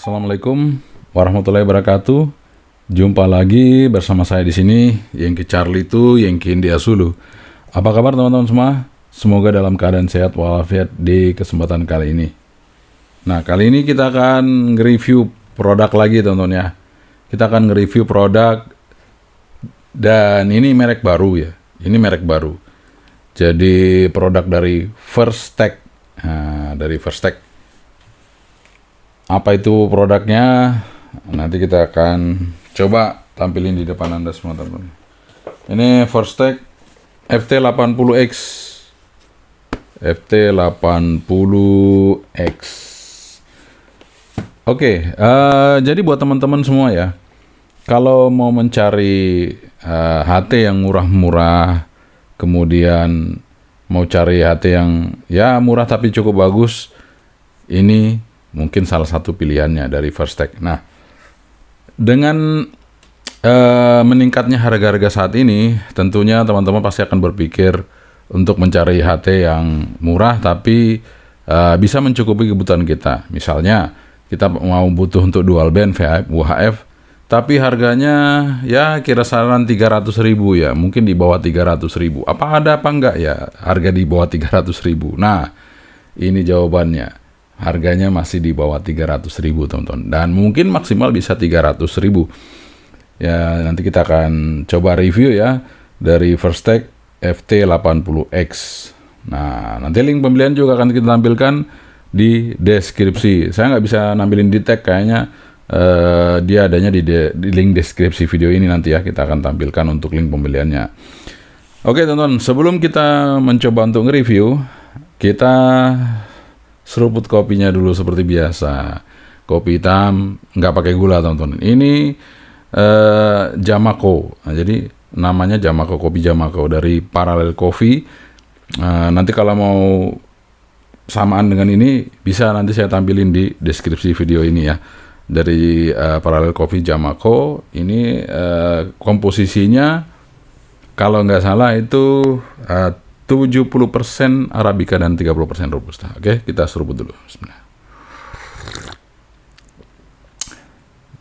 Assalamualaikum warahmatullahi wabarakatuh. Jumpa lagi bersama saya di sini, Yengki Charlie itu Yengki India Sulu. Apa kabar teman-teman semua? Semoga dalam keadaan sehat walafiat di kesempatan kali ini. Nah, kali ini kita akan nge-review produk lagi teman-teman ya. Kita akan nge-review produk dan ini merek baru ya. Ini merek baru. Jadi produk dari First Tech. Nah, dari First Tech. Apa itu produknya? Nanti kita akan coba tampilin di depan Anda semua teman-teman. Ini First Tech FT80X. FT80X. Oke, jadi buat teman-teman semua ya, kalau mau mencari HT yang murah-murah, kemudian mau cari HT yang ya murah tapi cukup bagus, ini mungkin salah satu pilihannya dari First Tech. Nah, dengan meningkatnya harga-harga saat ini, tentunya teman-teman pasti akan berpikir untuk mencari HT yang murah tapi bisa mencukupi kebutuhan kita. Misalnya, kita mau butuh untuk dual band UHF, tapi harganya ya kisaran 300.000 ya, mungkin di bawah 300.000. Apa ada apa enggak ya harga di bawah 300.000? Nah, ini jawabannya. Harganya masih di bawah 300.000 teman-teman, dan mungkin maksimal bisa 300.000 ya. Nanti kita akan coba review ya dari First Tech FT80X. Nah, nanti link pembelian juga akan kita tampilkan di deskripsi. Saya nggak bisa nampilin di tag, kayaknya dia adanya di link deskripsi video ini. Nanti ya kita akan tampilkan untuk link pembeliannya. Oke teman-teman, sebelum kita mencoba untuk nge-review, kita seruput kopinya dulu seperti biasa. Kopi hitam, nggak pakai gula teman-teman. Ini Jamako. Nah, jadi namanya Jamako, kopi Jamako dari Parallel Coffee. Nanti kalau mau samaan dengan ini, bisa nanti saya tampilin di deskripsi video ini ya. Dari Parallel Coffee Jamako. Ini komposisinya kalau nggak salah itu 70% Arabica dan 30% Robusta. Oke, kita seruput dulu. Bismillah.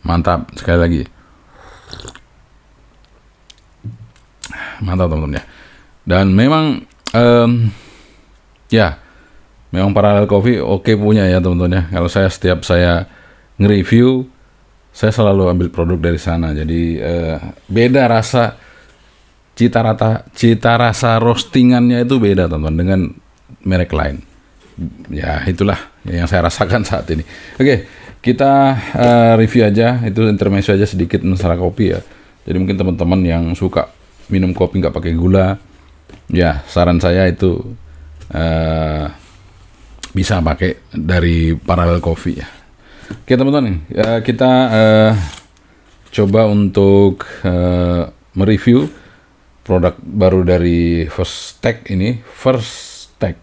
Mantap, sekali lagi. Mantap teman-teman ya. Dan memang ya, memang Parallel Coffee oke punya ya teman-teman ya. Kalau setiap saya nge-review, saya selalu ambil produk dari sana. Jadi beda rasa. Cita rasa roastingannya itu beda teman-teman dengan merek lain. Ya itulah yang saya rasakan saat ini. Oke, kita review aja, itu intermezzo aja sedikit masalah kopi ya. Jadi mungkin teman-teman yang suka minum kopi nggak pakai gula, ya saran saya itu bisa pakai dari Parallel Coffee ya. Oke teman-teman, kita coba untuk mereview produk baru dari First Tech ini. First Tech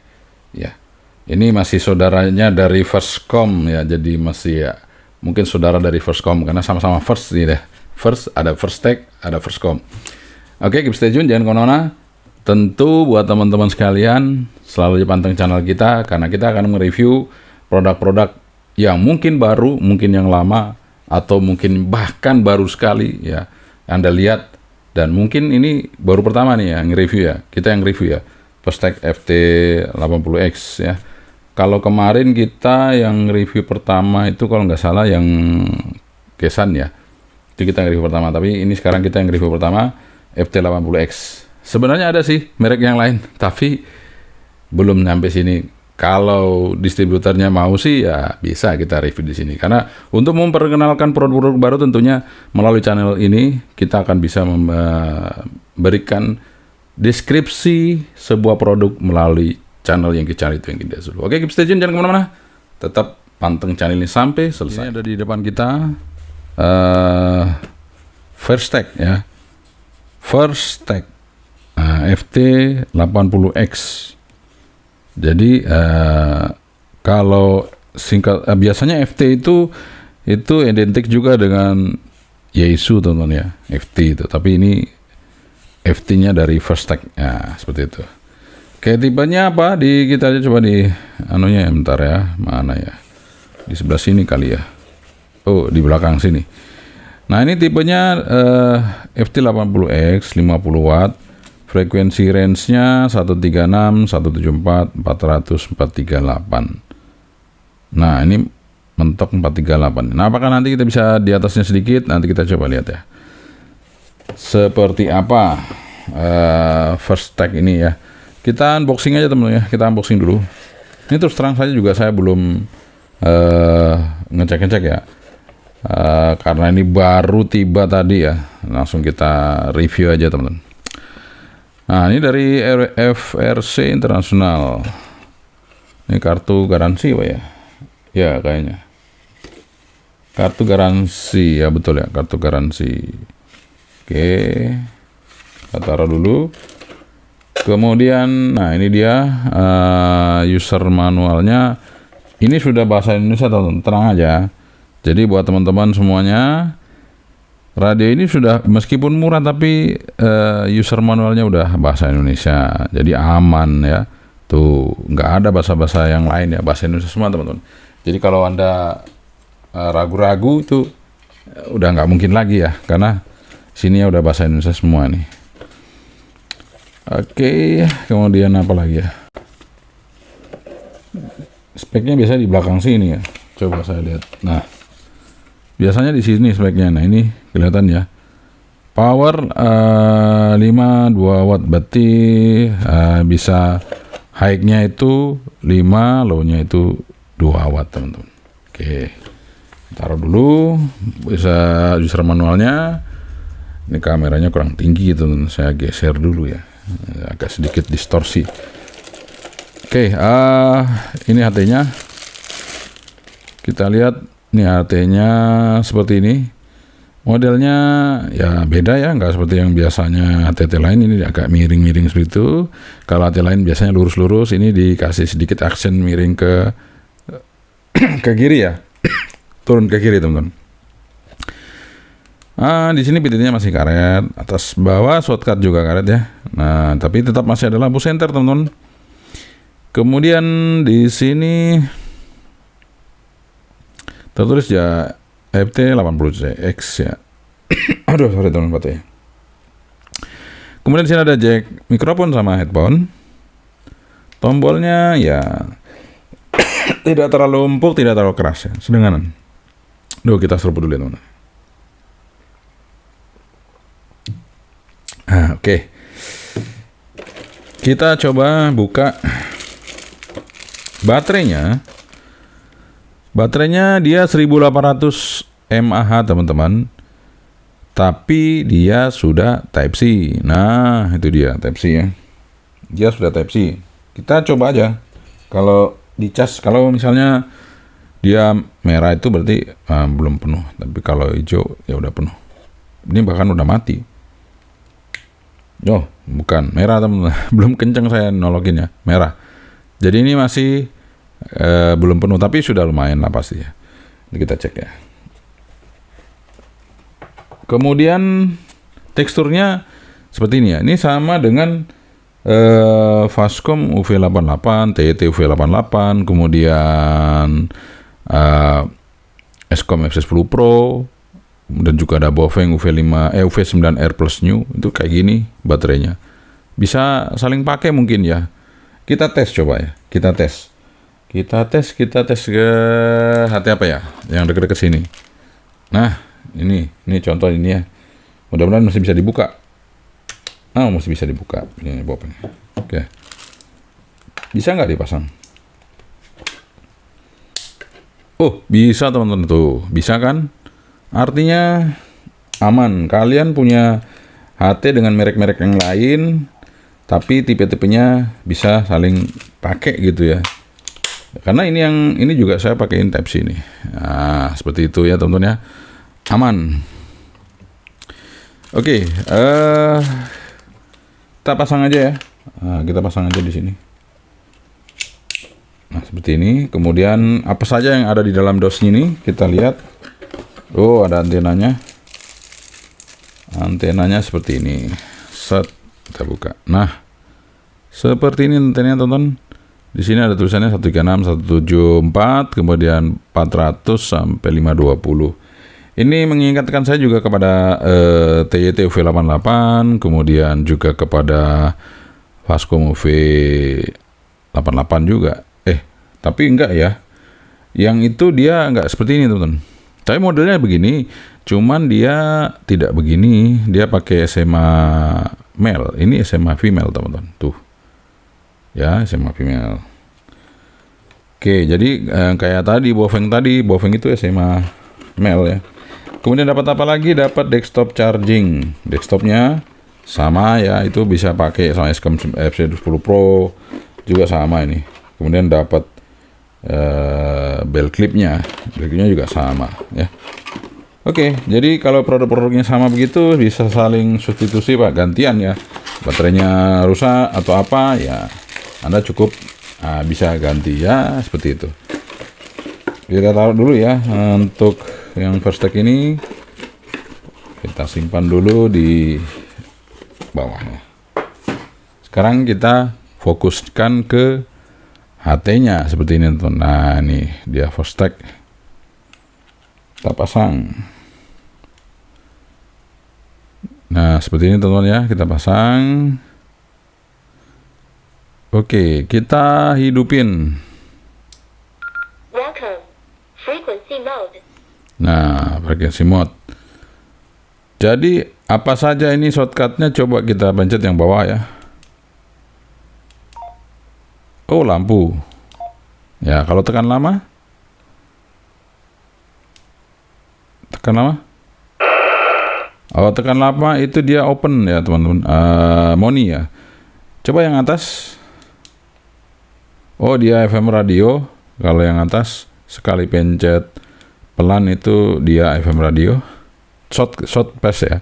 ya, ini masih saudaranya dari Firstcom ya, jadi masih ya mungkin saudara dari Firstcom karena sama-sama First nih deh. First ada First Tech, ada Firstcom. Oke, keep stay tune, jangan kemana-mana. Tentu buat teman-teman sekalian selalu dipanteng channel kita, karena kita akan mereview produk-produk yang mungkin baru, mungkin yang lama, atau mungkin bahkan baru sekali ya Anda lihat. Dan mungkin ini baru pertama nih ya nge-review ya, kita yang review ya First Tech FT80X ya. Kalau kemarin kita yang review pertama itu kalau nggak salah yang Kesan ya, itu kita review pertama. Tapi ini sekarang kita yang review pertama FT80X. Sebenarnya ada sih merek yang lain, tapi belum sampai sini. Kalau distributornya mau sih ya bisa kita review di sini. Karena untuk memperkenalkan produk-produk baru tentunya melalui channel ini kita akan bisa memberikan deskripsi sebuah produk melalui channel yang kita cari itu yang kita suruh. Oke, keep stay tune, jangan kemana-mana. Tetap panteng channel ini sampai selesai. Ini ada di depan kita First Tech ya. First Tech FT80X. Jadi kalau singkat biasanya FT itu identik juga dengan Yaesu teman-teman ya, FT itu. Tapi ini FT-nya dari First Tech ya, seperti itu. Kayak tipenya apa kita aja coba di anunya ya, bentar ya, mana ya, di sebelah sini kali ya. Oh, di belakang sini. Nah, ini tipenya FT80X 50 watt. Frekuensi range-nya 136, 174, 400, 438. Nah, ini mentok 438. Nah, apakah nanti kita bisa di atasnya sedikit? Nanti kita coba lihat ya. Seperti apa first tag ini ya. Kita unboxing aja teman-teman ya. Kita unboxing dulu. Ini terus terang saja juga saya belum ngecek-ngecek ya. Karena ini baru tiba tadi ya. Langsung kita review aja teman-teman. Nah, ini dari FRC Internasional. Ini kartu garansi Pak ya? Ya, kayaknya. Kartu garansi, ya betul ya, kartu garansi. Oke. Kita taruh dulu. Kemudian, nah ini dia user manualnya. Ini sudah bahasa Indonesia, teman-teman. Tenang aja. Jadi buat teman-teman semuanya, radio ini sudah meskipun murah tapi user manualnya udah bahasa Indonesia, jadi aman ya. Tuh nggak ada bahasa-bahasa yang lain ya, bahasa Indonesia semua teman-teman. Jadi kalau Anda ragu-ragu itu udah nggak mungkin lagi ya, karena sini ya udah bahasa Indonesia semua nih. Oke, kemudian apa lagi ya? Speknya biasanya di belakang sini ya. Coba saya lihat. Nah, biasanya di sini speknya. Nah, ini kelihatan ya. Power 2 watt, berarti bisa high-nya itu 5, low-nya itu 2 watt, teman-teman. Oke. Taruh dulu, bisa user manualnya. Ini kameranya kurang tinggi gitu, saya geser dulu ya. Agak sedikit distorsi. Oke, ini HT-nya. Kita lihat, ini HT-nya seperti ini. Modelnya ya beda ya, nggak seperti yang biasanya HT lain. Ini agak miring-miring seperti itu. Kalau HT lain biasanya lurus-lurus, ini dikasih sedikit aksen miring ke kiri ya. Turun ke kiri, teman-teman. Di sini pitnya masih karet, atas bawah shortcut juga karet ya. Nah, tapi tetap masih ada lampu senter, teman-teman. Kemudian di sini tertulis ya FT80CX ya. Aduh, sorry teman-teman baterai. Kemudian di sini ada jack mikrofon sama headphone. Tombolnya ya tidak terlalu empuk, tidak terlalu keras ya, sedenganan. Duh, kita seruput dulu ya teman-teman. Oke. Kita coba buka baterainya. Baterainya dia 1800 mAh teman-teman. Tapi dia sudah Type C. Nah, itu dia Type C ya. Dia sudah Type C. Kita coba aja. Kalau dicas, kalau misalnya dia merah itu berarti belum penuh. Tapi kalau hijau ya udah penuh. Ini bahkan udah mati. Oh, bukan merah teman-teman. Belum kenceng saya nologinnya, merah. Jadi ini masih belum penuh, tapi sudah lumayan lah pasti ya. Ini kita cek ya. Kemudian teksturnya seperti ini ya. Ini sama dengan Fastcom UV88, TET UV88, kemudian Escom FC10 Pro, dan juga ada Bofeng UV9R Plus New. Itu kayak gini baterainya. Bisa saling pakai mungkin ya. Kita tes coba ya. Kita tes ke HT apa ya? Yang dekat-dekat sini. Nah, ini contoh ini ya. Mudah-mudahan masih bisa dibuka. Masih bisa dibuka. Ini Bofeng. Oke. Bisa nggak dipasang? Oh, bisa teman-teman tuh. Bisa kan? Artinya aman. Kalian punya HT dengan merek-merek yang lain, tapi tipe-tipenya bisa saling pakai gitu ya. Karena ini juga saya pakaiin Type C nih. Nah, seperti itu ya teman-teman ya. Aman. Oke, kita pasang aja ya. Nah, kita pasang aja di sini. Nah, seperti ini. Kemudian apa saja yang ada di dalam dosnya ini kita lihat. Oh, ada antenanya. Antenanya seperti ini. Set, kita buka. Nah, seperti ini antenanya, teman-teman. Di sini ada tulisannya 136, 174, kemudian 400 sampai 520. Ini mengingatkan saya juga kepada TYT UV88, kemudian juga kepada Vascom UV88 juga. Tapi enggak ya. Yang itu dia enggak seperti ini, teman-teman. Tapi modelnya begini, cuman dia tidak begini. Dia pakai SMA male. Ini SMA female, teman-teman. Tuh. Ya, SMA female. Oke, jadi kayak tadi Bofeng itu SMA male ya. Kemudian dapat apa lagi? Dapat desktop charging. Desktopnya sama ya, itu bisa pakai sama Escom FC10 Pro juga sama ini. Kemudian dapat belt clipnya juga sama ya. Oke, jadi kalau produk-produknya sama begitu bisa saling substitusi Pak, gantian ya. Baterainya rusak atau apa ya, Anda cukup bisa ganti ya, seperti itu. Kita taruh dulu ya untuk yang first tag ini, kita simpan dulu di bawahnya. Sekarang kita fokuskan ke HT-nya seperti ini, teman. Nah, ini dia first tag. Kita pasang. Nah, seperti ini teman-teman ya, kita pasang. Oke, kita hidupin. Welcome. Frequency mode. Nah, frequency mode. Jadi, apa saja ini shortcutnya? Coba kita pencet yang bawah ya. Oh, lampu. Ya, kalau tekan lama. Tekan lama. Oh, tekan lama itu dia open ya, teman-teman. Moni ya. Coba yang atas. Oh, dia FM radio. Kalau yang atas, sekali pencet pelan itu dia FM radio. Short pass ya.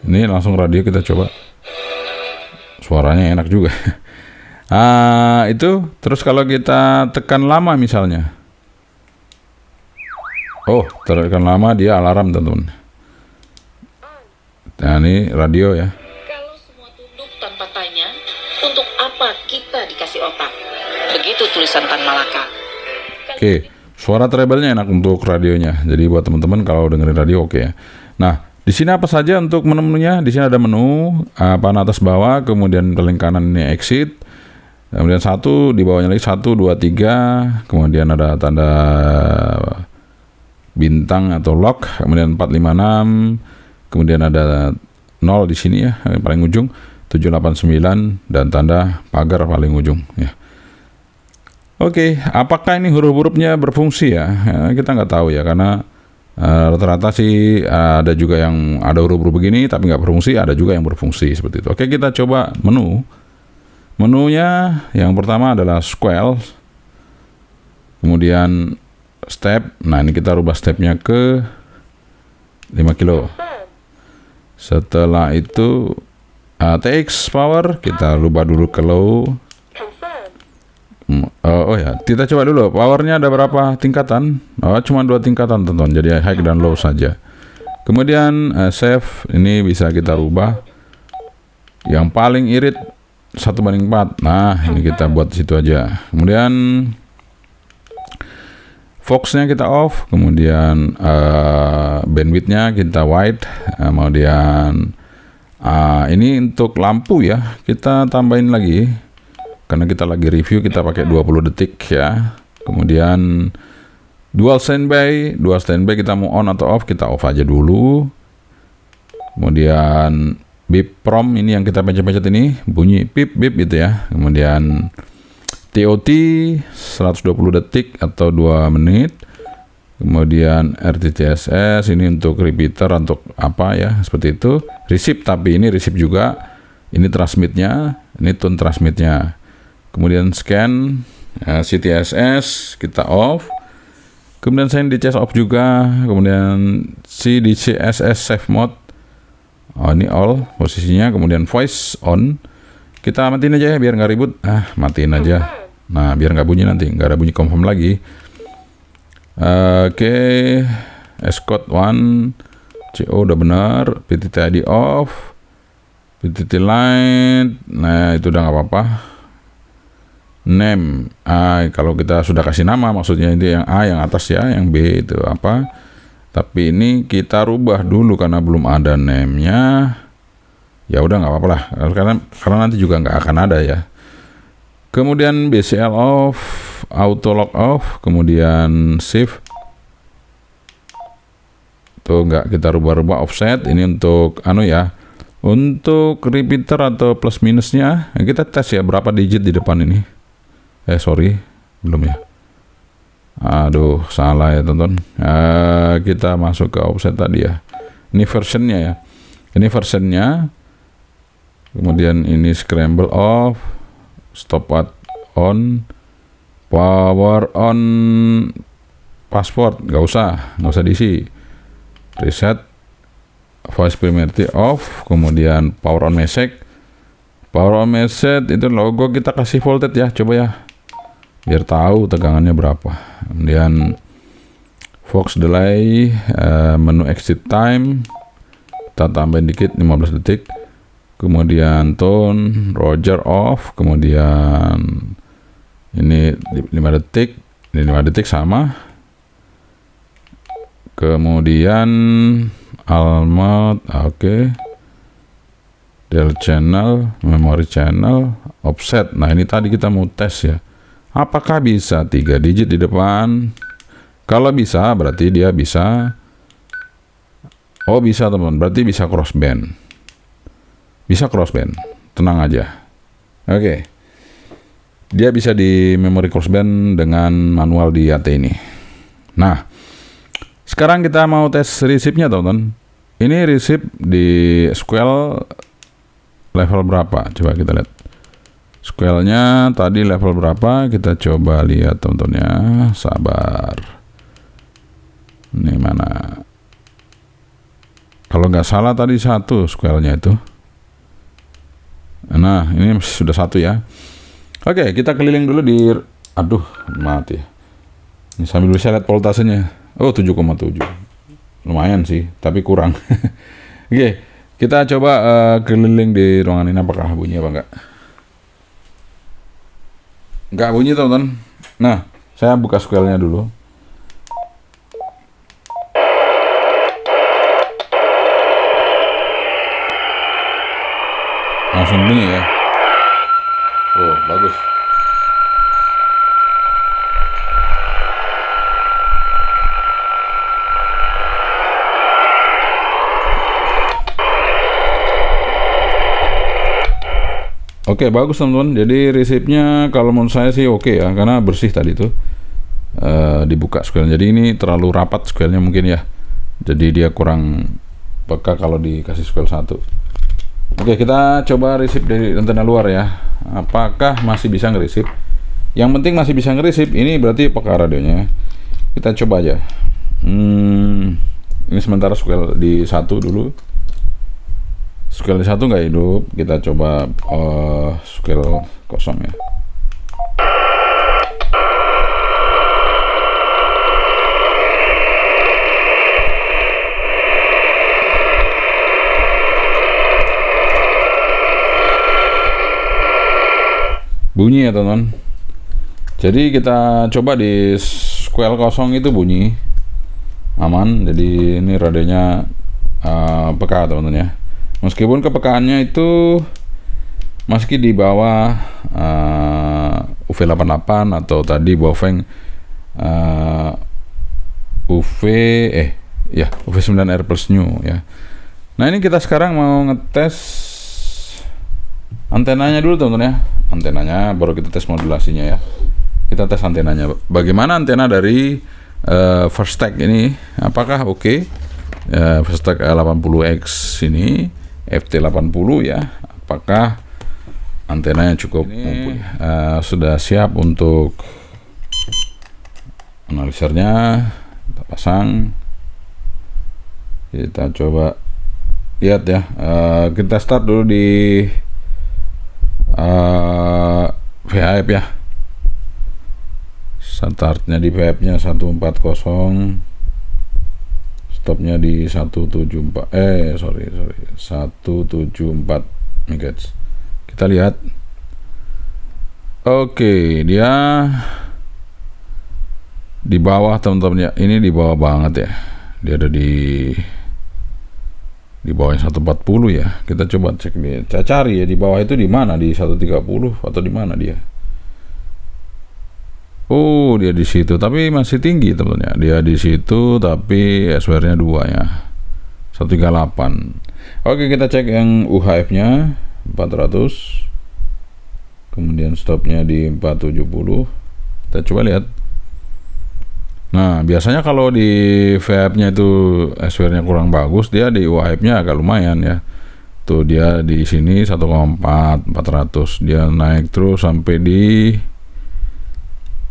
Ini langsung radio, kita coba. Suaranya enak juga. Itu terus kalau kita tekan lama misalnya. Oh, tekan lama dia alarm, teman-teman. Nah, ini radio ya. Kalau semua tunduk tanpa tanya, untuk apa kita dikasih otak? Begitu tulisan Tan Malaka. Oke, suara treble-nya enak untuk radionya. Jadi buat teman-teman kalau dengerin radio oke ya. Nah, di sini apa saja untuk menu-menunya? Di sini ada menu panah atas bawah, kemudian paling kanan ini exit. Kemudian di bawahnya lagi 1, 2, 3. Kemudian ada tanda bintang atau lock, kemudian 4, 5, 6. Kemudian ada 0 di sini ya, yang paling ujung, 7, 8, 9 dan tanda pagar paling ujung ya. Oke, apakah ini huruf-hurufnya berfungsi ya? Kita nggak tahu ya, karena rata-rata sih ada juga yang ada huruf-huruf begini tapi nggak berfungsi, ada juga yang berfungsi seperti itu. Oke, kita coba menu. Menunya yang pertama adalah scroll, kemudian step. Nah, ini kita rubah stepnya ke 5 kilo. Setelah itu TX power kita rubah dulu ke low. Oh ya, kita coba dulu powernya ada berapa tingkatan. Cuma 2 tingkatan, teman-teman, jadi high dan low saja. Kemudian save ini bisa kita rubah yang paling irit 1/4. Nah, ini kita buat situ aja. Kemudian Fox-nya kita off, kemudian bandwidth-nya kita wide, kemudian ini untuk lampu ya, kita tambahin lagi karena kita lagi review, kita pakai 20 detik ya. Kemudian dual standby kita mau on atau off, kita off aja dulu. Kemudian beep prom ini yang kita pencet-pencet ini bunyi beep gitu ya. Kemudian TOT 120 detik atau 2 menit. Kemudian RTTSS ini untuk repeater, untuk apa ya, seperti itu. Receive, tapi ini receive juga. Ini transmitnya, ini tune transmitnya. Kemudian scan CTSS kita off. Kemudian sign DCS off juga. Kemudian si DCSS save mode, ini all posisinya. Kemudian voice on, kita matiin aja ya biar nggak ribut. Matiin aja. Nah, biar nggak bunyi nanti, nggak ada bunyi confirm lagi. Oke, Escort 1 CO udah benar. PTT ID off, PTT line, nah itu udah nggak apa-apa. name. Kalau kita sudah kasih nama, maksudnya itu yang A yang atas ya, yang B itu apa. Tapi ini kita rubah dulu karena belum ada name-nya. Ya udah nggak apa-apa lah, karena nanti juga nggak akan ada ya. Kemudian BCL off, auto log off, kemudian shift. Tuh nggak kita rubah-rubah offset. Ini untuk untuk repeater atau plus minusnya kita tes ya berapa digit di depan ini. Sorry, belum ya. Aduh, salah ya teman-teman. Kita masuk ke offset tadi ya. Ini versionnya ya. Ini versionnya. Kemudian ini scramble off, stopwatch on, power on, password nggak usah diisi. Reset, voice priority off, kemudian power on message. Power on message itu logo kita kasih voltage ya, coba ya, biar tahu tegangannya berapa. Kemudian Fox delay, menu exit time, kita tambahin dikit 15 detik. Kemudian tone, Roger off, kemudian ini 5 detik, ini 5 detik sama. Kemudian almat, oke. Del channel, memory channel, offset. Nah ini tadi kita mau tes ya, apakah bisa 3 digit di depan. Kalau bisa berarti dia bisa. Oh bisa teman, berarti bisa crossband. Bisa crossband, tenang aja. Oke. Dia bisa di memory crossband dengan manual di AT ini. Nah, sekarang kita mau tes resipnya teman-teman. Ini resip di square level berapa? Coba kita lihat. Square-nya tadi level berapa? Kita coba lihat teman-teman ya. Sabar. Ini mana? Kalau nggak salah tadi 1 square-nya itu. Nah, ini sudah 1 ya. Oke, kita keliling dulu di... Aduh, mati. Ini sambil bisa lihat voltasenya. Oh, 7,7. Lumayan sih, tapi kurang. Oke, kita coba keliling di ruangan ini, apakah bunyi apa enggak? Enggak bunyi, teman-teman. Nah, saya buka square-nya dulu. Langsung bunyi ya. Oh, bagus. Oke, bagus teman-teman. Jadi resipnya kalau menurut saya sih oke ya, karena bersih tadi tuh dibuka square. Jadi ini terlalu rapat square-nya mungkin ya. Jadi dia kurang peka kalau dikasih square 1. Oke, kita coba resip dari antena luar ya. Apakah masih bisa ngeresip? Yang penting masih bisa ngeresip. Ini berarti peka radionya. Kita coba aja. Ini sementara square di 1 dulu. Square di 1 nggak hidup. Kita coba square kosong ya. Bunyi ya teman-teman. Jadi kita coba di square kosong itu bunyi aman. Jadi ini radionya peka teman-teman ya. Meskipun kepekaannya itu meski di bawah UV88 atau tadi Baofeng UV9R plus new ya. Nah ini kita sekarang mau ngetes antenanya dulu teman-teman ya. Antenanya baru kita tes modulasinya ya. Kita tes antenanya. Bagaimana antena dari Verstec ini? Apakah oke? Verstec 80X ini FT80 ya. Apakah antenanya cukup mumpuni? Sudah siap untuk analisernya. Kita pasang. Kita coba lihat ya. Kita start dulu di VHF ya. Startnya di VHF-nya 140, stopnya di 174 174 MHz. Kita lihat Oke, dia di bawah teman-teman ya. Ini di bawah banget ya. Dia ada di bawah 140 ya. Kita coba cek dia. Saya cari ya di bawah itu di mana, di 130 atau di mana dia. Oh, dia di situ tapi masih tinggi teman-teman ya. Dia di situ tapi SWR-nya 2 ya. 138. Oke, kita cek yang UHF-nya 400. Kemudian stopnya di 470. Kita coba lihat. Nah, biasanya kalau di VF-nya itu SWR-nya kurang bagus, dia di UHF-nya agak lumayan ya. Tuh dia di sini 1,400. Dia naik terus sampai di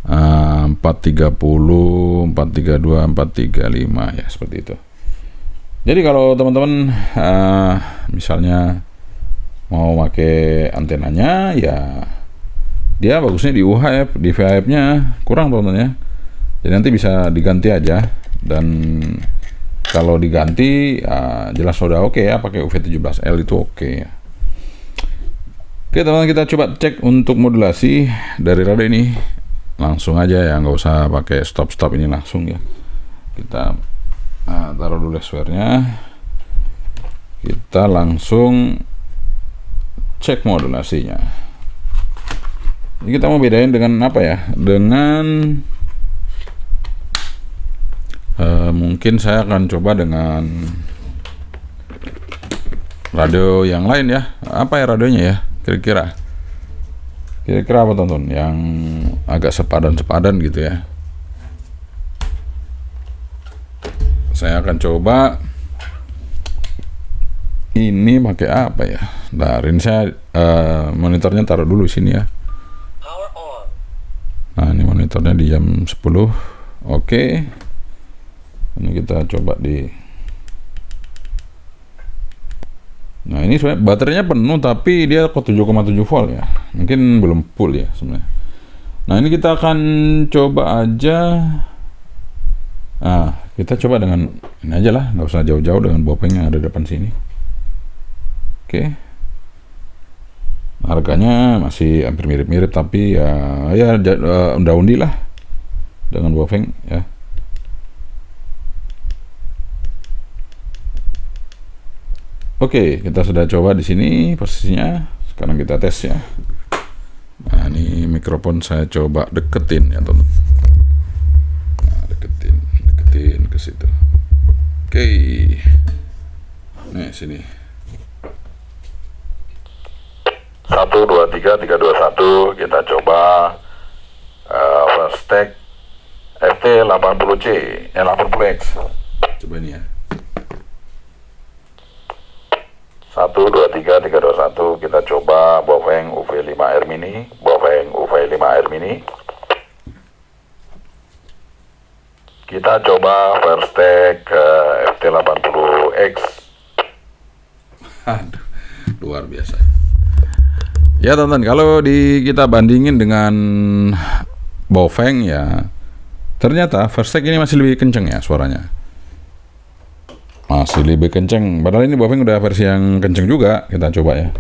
430, 432, 435 ya, seperti itu. Jadi kalau teman-teman misalnya mau pakai antenanya ya, dia bagusnya di UHF, di VHF-nya kurang teman-teman ya. Jadi nanti bisa diganti aja, dan kalau diganti jelas sudah oke ya, pakai UV17L itu oke ya. Oke teman-teman, kita coba cek untuk modulasi dari radio ini. Langsung aja ya, nggak usah pakai stop ini, langsung ya. Kita taruh dulu SWR-nya. Kita langsung cek modulasinya. Ini kita mau bedain dengan apa ya? Dengan mungkin saya akan coba dengan radio yang lain ya. Apa ya radionya ya? Kira-kira apa tonton? Yang agak sepadan gitu ya. Saya akan coba ini pakai apa ya? Nah, ini saya monitornya taruh dulu sini ya. Nah, ini monitornya di jam 10. Oke. Ini kita coba di. Nah, ini sebenarnya baterainya penuh tapi dia kok 7,7 volt ya. Mungkin belum full ya sebenarnya. Nah, ini kita akan coba aja. Nah, kita coba dengan ini aja lah, nggak usah jauh-jauh, dengan bopeng yang ada depan sini. Oke. Harganya masih hampir mirip-mirip tapi ya undi lah dengan bopeng ya. Oke, kita sudah coba di sini posisinya. Sekarang kita tes ya. Nah, ini mikrofon saya coba deketin ya, teman. Nah, deketin ke situ. Oke. Nih, sini. 1, 2, 3, 3, 2, 1. Kita coba first tag FT80C, 80X. Coba ini ya. 1, 2, 3, 3, 2, 1. Kita coba Bofeng UV5R Mini. Bofeng UV5R Mini. Kita coba first tag FT80X. Aduh, luar biasa. Ya teman-teman, kalau kita bandingin dengan Bofeng ya, ternyata first tag ini masih lebih kenceng ya suaranya. Masih lebih kenceng. Padahal ini Bofeng udah versi yang kenceng juga, kita coba ya.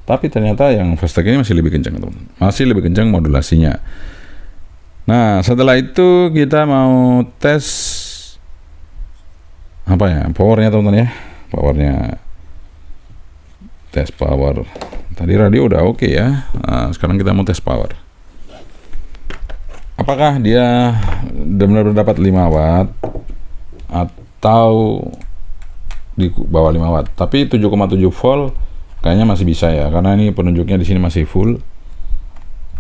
Tapi ternyata yang first tag ini masih lebih kenceng teman. Masih lebih kenceng modulasinya. Nah, setelah itu kita mau tes apa ya? Powernya teman-teman ya. Powernya. Tes power. Tadi radio udah oke ya. Nah, sekarang kita mau tes power. Apakah dia benar-benar dapat 5 watt atau di bawah 5 watt? Tapi 7,7 volt kayaknya masih bisa ya, karena ini penunjuknya di sini masih full.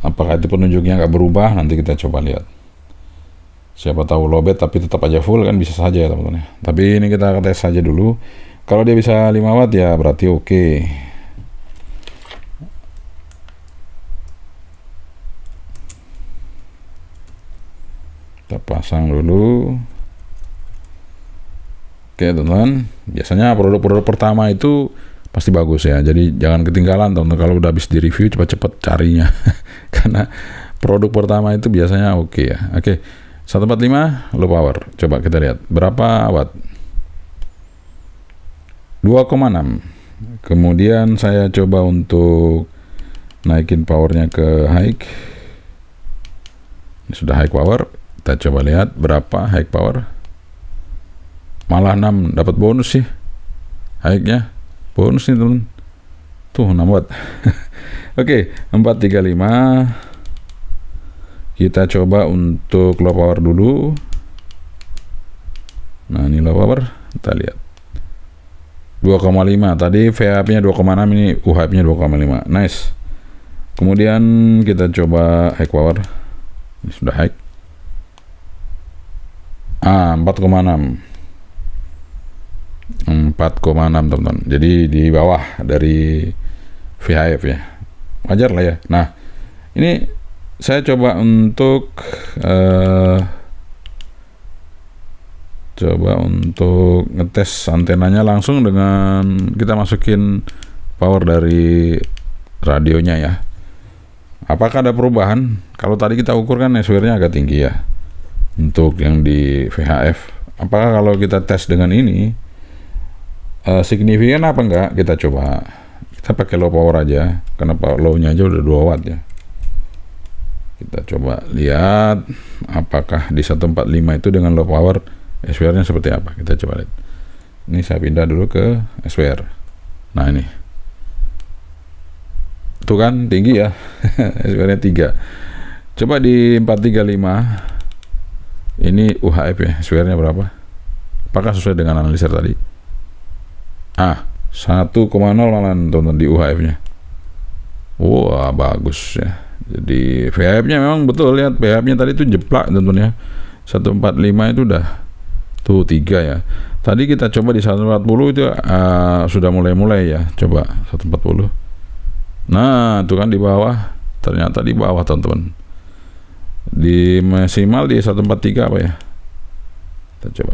Apakah itu penunjuknya nggak berubah? Nanti kita coba lihat. Siapa tahu lowbat tapi tetap aja full, kan bisa saja ya teman-teman. Tapi ini kita tes saja dulu. Kalau dia bisa 5 watt ya berarti oke. Kita pasang dulu. Oke teman-teman, biasanya produk-produk pertama itu pasti bagus ya. Jadi jangan ketinggalan teman-teman, kalau udah habis di review cepat-cepat carinya. Karena produk pertama itu biasanya oke ya. Oke, 145 low power. Coba kita lihat berapa watt. 2,6. Kemudian saya coba untuk naikin powernya ke high. Ini sudah high power. Kita coba lihat berapa high power. Malah 6, dapat bonus sih. High-nya bonus nih teman. Tuh 6 watt. Oke, 435. Kita coba untuk low power dulu. Nah, ini low power. Kita lihat. 2,5. Tadi VHF-nya 2,6, ini UHF-nya 2,5. Nice. Kemudian kita coba high power. Ini sudah high. 4,6. 4,6 teman-teman. Jadi di bawah dari VHF ya. Wajar lah ya. Nah, ini saya coba untuk ngetes antenanya langsung dengan kita masukin power dari radionya ya. Apakah ada perubahan? Kalau tadi kita ukur kan SWR-nya agak tinggi ya untuk yang di VHF. Apakah kalau kita tes dengan ini signifikan apa enggak? Kita coba. Kita pakai low power aja. Kenapa low-nya aja udah 2 watt ya. Kita coba lihat apakah di 145 itu dengan low power SWR-nya seperti apa. Kita coba lihat. Ini saya pindah dulu ke SWR. Nah, ini. Tuh kan tinggi ya. SWR-nya 3. Coba di 435. Ini UHF ya. SWR-nya berapa? Apakah sesuai dengan analisis tadi? 1,0 malah teman-teman di UHF-nya. Wah, bagus ya. Jadi VHF-nya memang betul, lihat VHF-nya tadi itu jeplak teman-teman ya. 145 itu udah tuh 3 ya. Tadi kita coba di 140 itu sudah mulai ya. Coba 140. Nah, itu kan di bawah. Ternyata di bawah teman-teman. Di maksimal di 143 apa ya? Kita coba.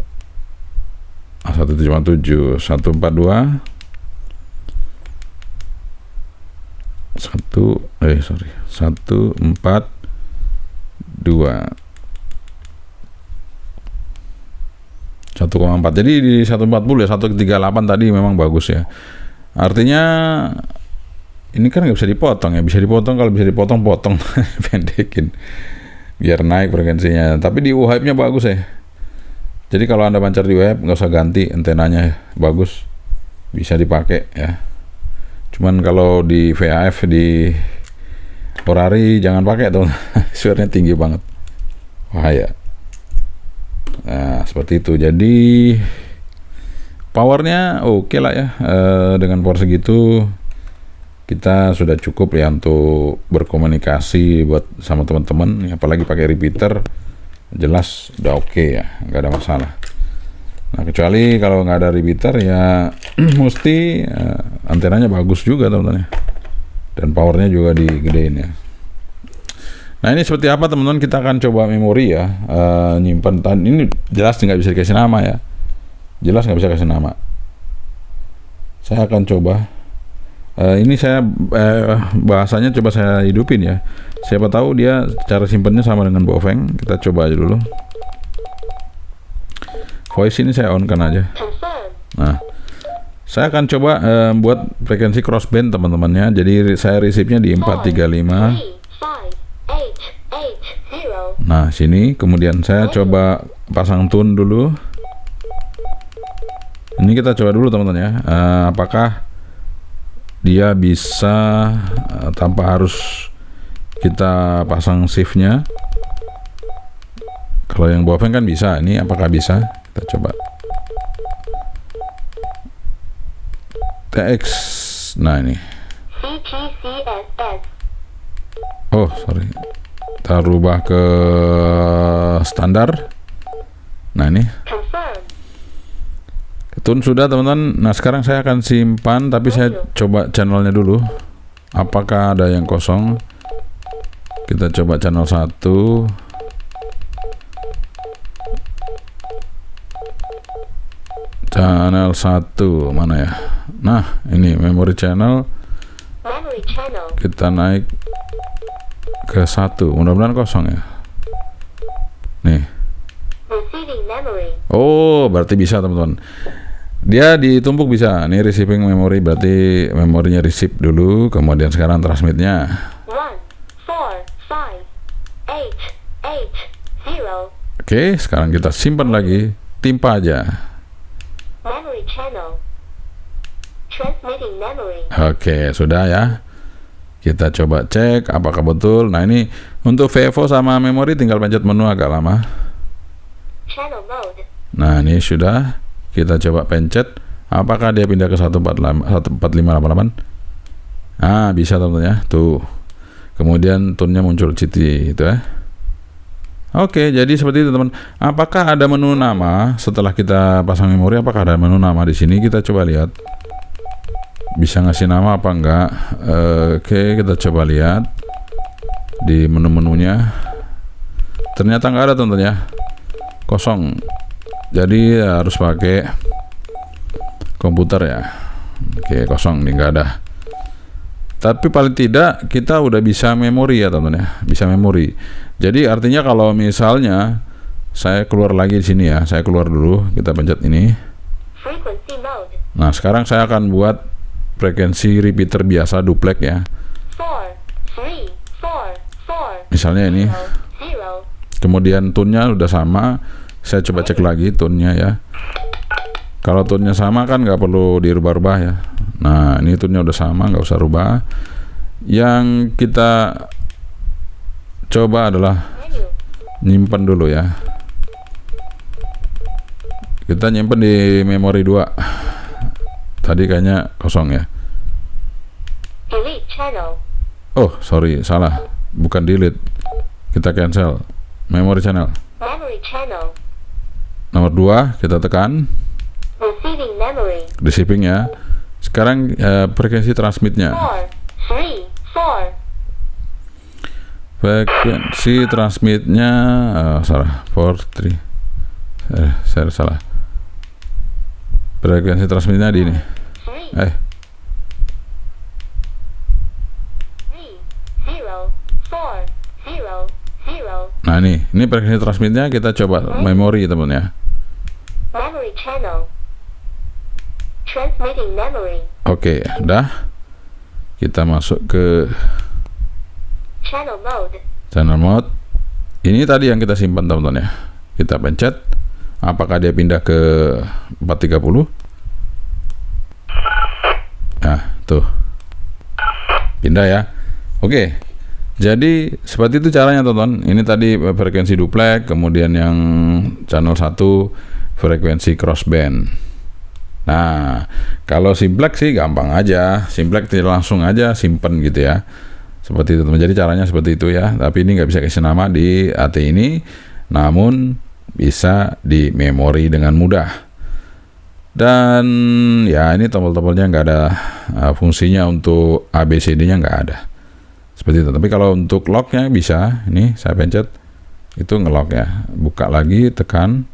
177, 142. 142. 1,4. Jadi di 140 ya, 138 tadi memang bagus ya. Artinya ini kan nggak bisa dipotong ya, bisa dipotong, kalau bisa dipotong potong pendekin biar naik frekuensinya. Tapi di UHF-nya bagus ya. Jadi kalau Anda pancar di UHF nggak usah ganti antenanya, bagus, bisa dipakai ya. Cuman kalau di VHF di Orari jangan pakai tuh, suaranya tinggi banget, bahaya. Nah, seperti itu. Jadi powernya oke lah ya. Dengan power segitu kita sudah cukup ya untuk berkomunikasi buat sama teman-teman. Apalagi pakai repeater, jelas udah oke ya, nggak ada masalah. Nah, kecuali kalau nggak ada repeater ya mesti antenanya bagus juga teman-teman ya. Dan powernya juga digedein ya. Nah, ini seperti apa teman-teman, kita akan coba memori ya, nyimpan. Ini jelas nggak bisa dikasih nama ya, jelas nggak bisa kasih nama. Saya akan coba ini saya bahasanya coba saya hidupin ya, siapa tahu dia cara simpennya sama dengan Baofeng. Kita coba aja dulu. Voice ini saya on kan aja. Nah, saya akan coba buat frekuensi crossband teman-temannya. Jadi saya receive-nya di 435. Nah, sini kemudian saya coba pasang tune dulu. Ini kita coba dulu teman-teman ya, apakah dia bisa tanpa harus kita pasang shift-nya. Kalau yang Baofeng kan bisa, ini apakah bisa? Kita coba TX. Nah, ini oh sorry, kita rubah ke standar. Nah, ini tune sudah teman-teman. Nah, sekarang saya akan simpan, tapi saya coba channelnya dulu, apakah ada yang kosong. Kita coba channel 1. Channel 1 mana ya? Nah, ini memory channel. Kita naik ke 1, mudah-mudahan kosong ya. Nih. Oh, berarti bisa teman-teman. Dia ditumpuk bisa. Nih receiving memory, berarti memorinya receive dulu, kemudian sekarang transmitnya. 1, 4, 5, 8, 8. Oke, sekarang kita simpan lagi, timpa aja. Memory channel. Transmitting memory. Oke, sudah ya. Kita coba cek apakah betul. Nah, ini untuk VFO sama memori tinggal pencet menu agak lama. Channel mode. Nah, ini sudah. Kita coba pencet apakah dia pindah ke 14588. Ah, bisa teman-teman ya. Tuh. Kemudian tone-nya muncul CT itu ya. Oke, jadi seperti itu teman. Apakah ada menu nama setelah kita pasang memori? Apakah ada menu nama di sini? Kita coba lihat. Bisa ngasih nama apa enggak? Oke, kita coba lihat di menu-menunya. Ternyata enggak ada teman-teman ya. Kosong. Jadi harus pakai komputer ya. Oke, kosong nih, enggak ada. Tapi paling tidak kita udah bisa memori ya teman-teman ya. Bisa memori. Jadi artinya kalau misalnya saya keluar lagi di sini ya. Saya keluar dulu, kita pencet ini. Frequency mode. Nah, sekarang saya akan buat frekuensi repeater biasa duplek ya. 4, 3, 4, 4. Misalnya ini. 0. Kemudian tone-nya udah sama. Saya coba cek lagi tone-nya ya. Kalau tone-nya sama kan nggak perlu dirubah-rubah ya. Nah, ini tone-nya udah sama, nggak usah rubah. Yang kita coba adalah Menu. nyimpen dulu ya. Kita nyimpen di memori 2. Tadi kayaknya kosong ya. Delete channel. Oh, sorry, salah. Bukan delete. Kita cancel. Memory channel. Memory channel. Nomor 2, kita tekan. Receiving memory. Receiving ya. Sekarang frekuensi transmitnya. 4, 3, 4. Frekuensi transmitnya salah. 4, 3. Saya salah. Frekuensi transmitnya di ini. 3, 3, 0, 4, 0, 0. Nah ini frekuensi transmitnya kita coba memori teman ya. Memory channel. Transmitting memory. Oke, udah. Kita masuk ke Channel mode. channel mode. Ini tadi yang kita simpan teman-teman ya. Kita pencet. Apakah dia pindah ke 430? Nah, tuh. Pindah ya. Oke. Jadi seperti itu caranya teman-teman. Ini tadi frekuensi duplek, kemudian yang channel 1 frekuensi crossband. Nah, kalau simplex sih gampang aja. Simplex langsung aja simpen gitu ya. Seperti itu teman. Jadi caranya seperti itu ya. Tapi ini nggak bisa kasih nama di AT ini. Namun bisa di memori dengan mudah. Dan ya ini tombol-tombolnya nggak ada fungsinya untuk ABCD-nya nggak ada. Seperti itu. Tapi kalau untuk locknya bisa. Ini saya pencet itu ngelock ya. Buka lagi, tekan,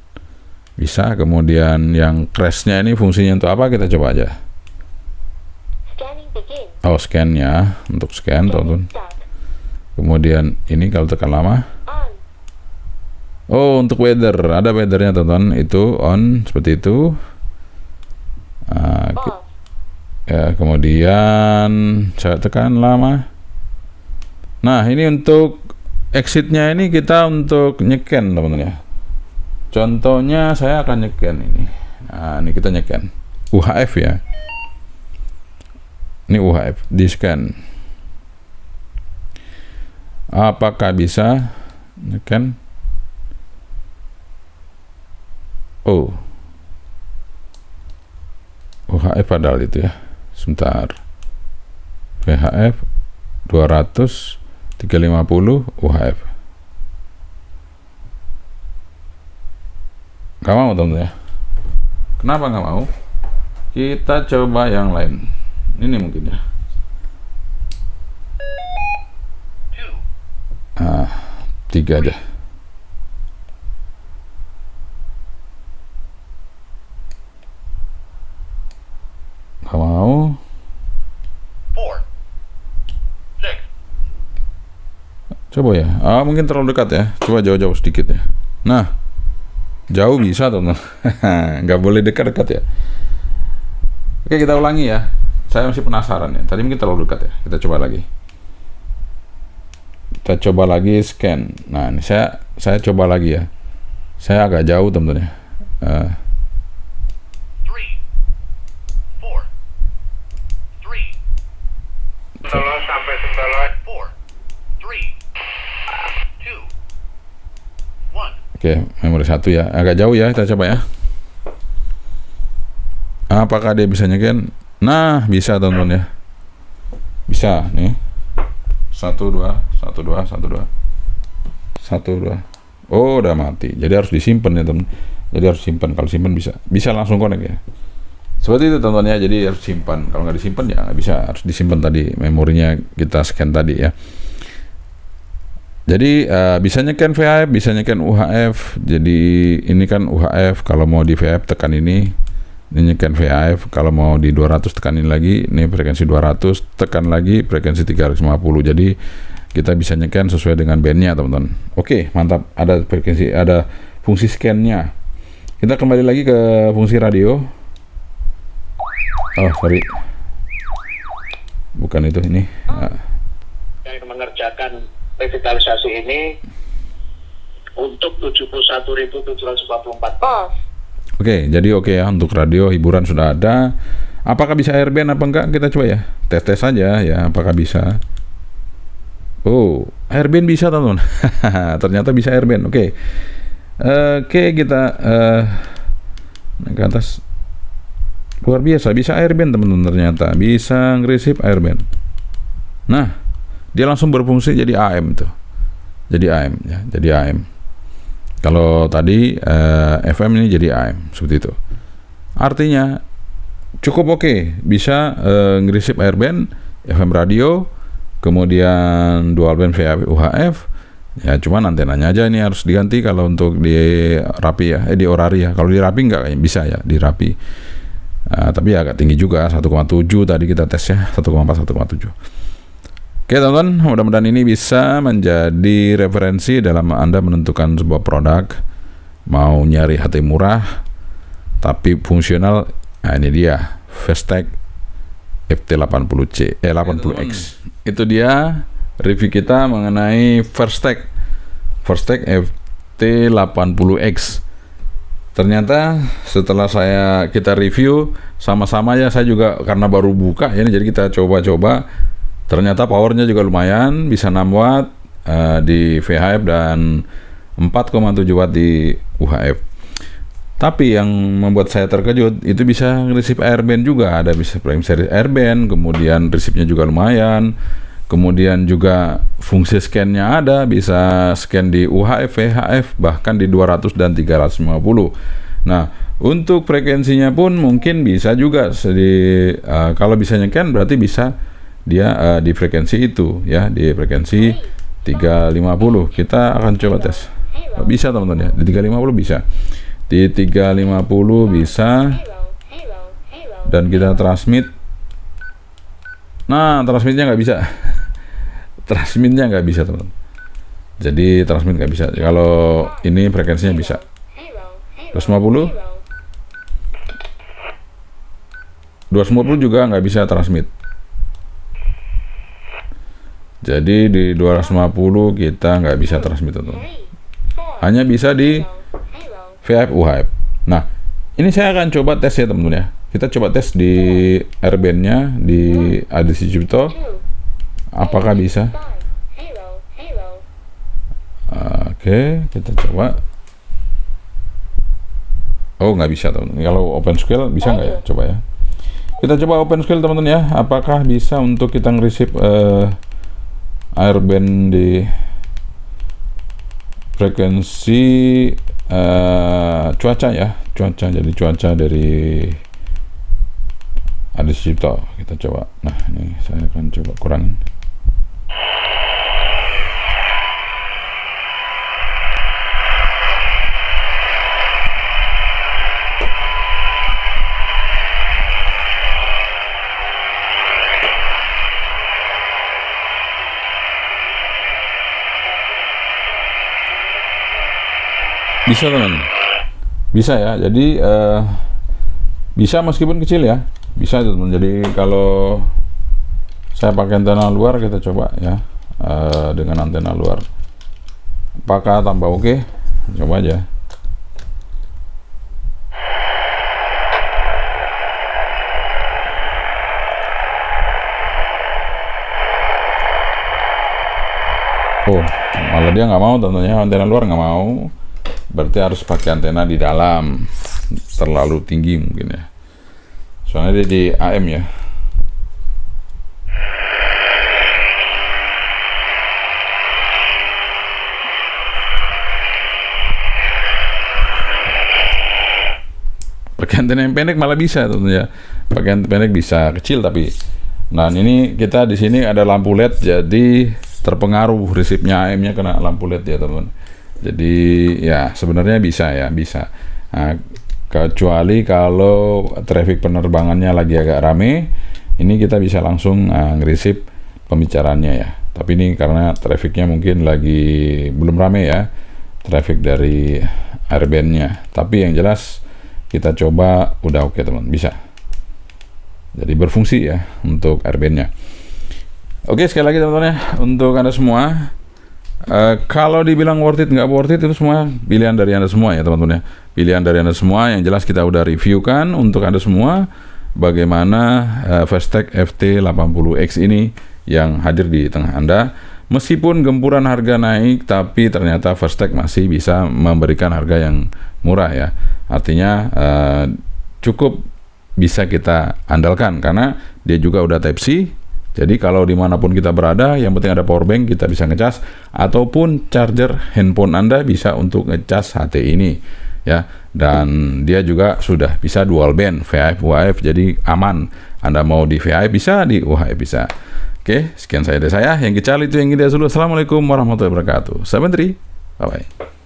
bisa. Kemudian yang crash-nya ini fungsinya untuk apa? Kita coba aja. Scanning begin. Oh, scan-nya untuk scan teman-teman. Stop. Kemudian ini kalau tekan lama. On. Oh, untuk weather, ada weathernya teman-teman, itu on seperti itu. Off. Ya, kemudian saya tekan lama. Nah, ini untuk exitnya ini kita untuk nyeken teman-teman ya. Contohnya saya akan nyeken ini. Nah, ini kita nyeken UHF ya. Ini UHF di scan. Apakah bisa nyeken? Oh, UHF padahal itu ya. Sebentar. VHF 200 350 UHF. Gak mau teman-teman ya. Kenapa gak mau? Kita coba yang lain. Ini mungkin ya. Ah, 3 aja. Gak mau. 4, 6. Coba ya. Mungkin terlalu dekat ya. Coba jauh-jauh sedikit ya. Nah, jauh bisa teman-teman. Nggak boleh dekat-dekat ya. Oke, kita ulangi ya. Saya masih penasaran ya. Tadi mungkin terlalu dekat ya. Kita coba lagi. Kita coba lagi scan. Nah, ini saya coba lagi ya. Saya agak jauh teman-teman ya. 3, 4, 3, Sampai Sembelai. 4, 3, 2, 1. Oke, memori 1 ya. Agak jauh ya, kita coba ya. Apakah dia bisa nyeken? Nah, bisa teman-teman ya. Bisa nih. 1 2 1 2 1 2 1 2. Oh, udah mati. Jadi harus disimpan ya teman. Jadi harus simpan. Kalau simpan bisa langsung connect ya. Seperti itu teman-teman ya. Jadi harus simpan. Kalau nggak disimpan ya nggak bisa. Harus disimpan tadi memorinya kita scan tadi ya. Jadi bisa nyeken VHF, bisa nyeken UHF. Jadi ini kan UHF. Kalau mau di VHF tekan ini nyeken VHF. Kalau mau di 200 tekan ini lagi. Ini frekuensi 200, tekan lagi frekuensi 350. Jadi kita bisa nyeken sesuai dengan bandnya teman-teman. Oke, mantap. Ada frekuensi, ada fungsi scan-nya. Kita kembali lagi ke fungsi radio. Oh, sorry. Bukan itu ini. Yang mengerjakan revitalisasi ini untuk 71.744. Off. Oke, jadi oke ya, untuk radio hiburan sudah ada. Apakah bisa airband apa enggak? Kita coba ya. Tes-tes saja ya, apakah bisa. Oh, airband bisa teman-teman. Ternyata bisa airband. Oke. Oke, kita naik ke atas. Luar biasa, bisa airband teman-teman, ternyata bisa nge-receive airband. Nah, dia langsung berfungsi jadi AM tuh. Jadi AM ya, jadi AM. Kalau tadi FM ini jadi AM, seperti itu. Artinya cukup oke, bisa nge-receive airband, FM radio, kemudian dual band VHF UHF. Ya cuman antenanya aja ini harus diganti kalau untuk di Rapi ya, di Orari ya. Kalau di Rapi enggak kayaknya bisa ya, di Rapi. Tapi agak tinggi juga, 1,7 tadi kita tes ya, 1,4 1,7. Oke teman-teman, mudah-mudahan ini bisa menjadi referensi dalam Anda menentukan sebuah produk. Mau nyari HT murah tapi fungsional. Nah ini dia, Festech FT80C 80X. Itu dia review kita mengenai Festech FT80X. Ternyata setelah kita review sama-sama ya, saya juga karena baru buka ya, jadi kita coba-coba. Ternyata powernya juga lumayan, bisa 6 watt di VHF dan 4,7 watt di UHF. Tapi yang membuat saya terkejut, itu bisa receive airband juga, ada bisa prime series airband, kemudian receive-nya juga lumayan, kemudian juga fungsi scan-nya ada, bisa scan di UHF, VHF, bahkan di 200 dan 350. Nah, untuk frekuensinya pun mungkin bisa juga, kalau bisa nyekan berarti bisa dia di frekuensi itu ya, di frekuensi 350. Kita akan coba tes. Bisa teman-teman ya, di 350 bisa. Di 350 bisa, dan kita transmit. Nah, transmitnya nggak bisa. Transmitnya nggak bisa teman-teman. Jadi transmit nggak bisa. Kalau ini frekuensinya bisa. 250 juga nggak bisa transmit. Jadi di 250 kita nggak bisa transmit teman-teman. Hanya bisa di VHF UHF. Nah, ini saya akan coba tes ya teman-teman ya. Kita coba tes di airband-nya di ADC Cipto. Apakah bisa? Oke, kita coba. Oh, nggak bisa teman-teman. Kalau open scale bisa nggak ya? Coba ya. Kita coba open scale teman-teman ya. Apakah bisa untuk kita nge-receive airband di frekuensi cuaca ya, jadi cuaca dari ADC Cipto. Kita coba. Nah, ini saya akan coba kurangin. Bisa teman, bisa ya. Jadi bisa meskipun kecil ya, bisa teman. Jadi kalau saya pakai antena luar, kita coba ya dengan antena luar. Apakah tambah oke? Coba aja. Oh, malah dia nggak mau, tentunya antena luar nggak mau. Berarti harus pakai antena di dalam, terlalu tinggi mungkin ya. Soalnya dia di AM ya. Pakai antena yang pendek malah bisa tentunya. Pakai antena pendek bisa kecil tapi. Nah ini kita di sini ada lampu LED, jadi terpengaruh resipnya AM-nya kena lampu LED ya teman. Jadi ya sebenarnya bisa ya, bisa. Nah, kecuali kalau traffic penerbangannya lagi agak rame, ini kita bisa langsung ngerisip pembicaraannya ya. Tapi ini karena trafficnya mungkin lagi belum rame ya, traffic dari airband-nya. Tapi yang jelas kita coba udah oke teman, bisa. Jadi berfungsi ya untuk airband-nya. Oke, sekali lagi teman-teman ya, untuk Anda semua, kalau dibilang worth it nggak worth it itu semua pilihan dari Anda semua ya teman-teman ya. Pilihan dari Anda semua, yang jelas kita udah review kan untuk Anda semua bagaimana Fastech FT80X ini yang hadir di tengah Anda. Meskipun gempuran harga naik, tapi ternyata Fastech masih bisa memberikan harga yang murah ya. Artinya cukup bisa kita andalkan karena dia juga udah Type C. Jadi kalau dimanapun kita berada, yang penting ada power bank, kita bisa ngecas, ataupun charger handphone Anda bisa untuk ngecas HT ini ya. Dan dia juga sudah bisa dual band VHF UHF, jadi aman. Anda mau di VHF bisa, di UHF bisa. Oke, sekian saya dari saya. Yang Charlie itu yang kita dulu. Assalamualaikum warahmatullahi wabarakatuh. Saya Menteri. Bye-bye.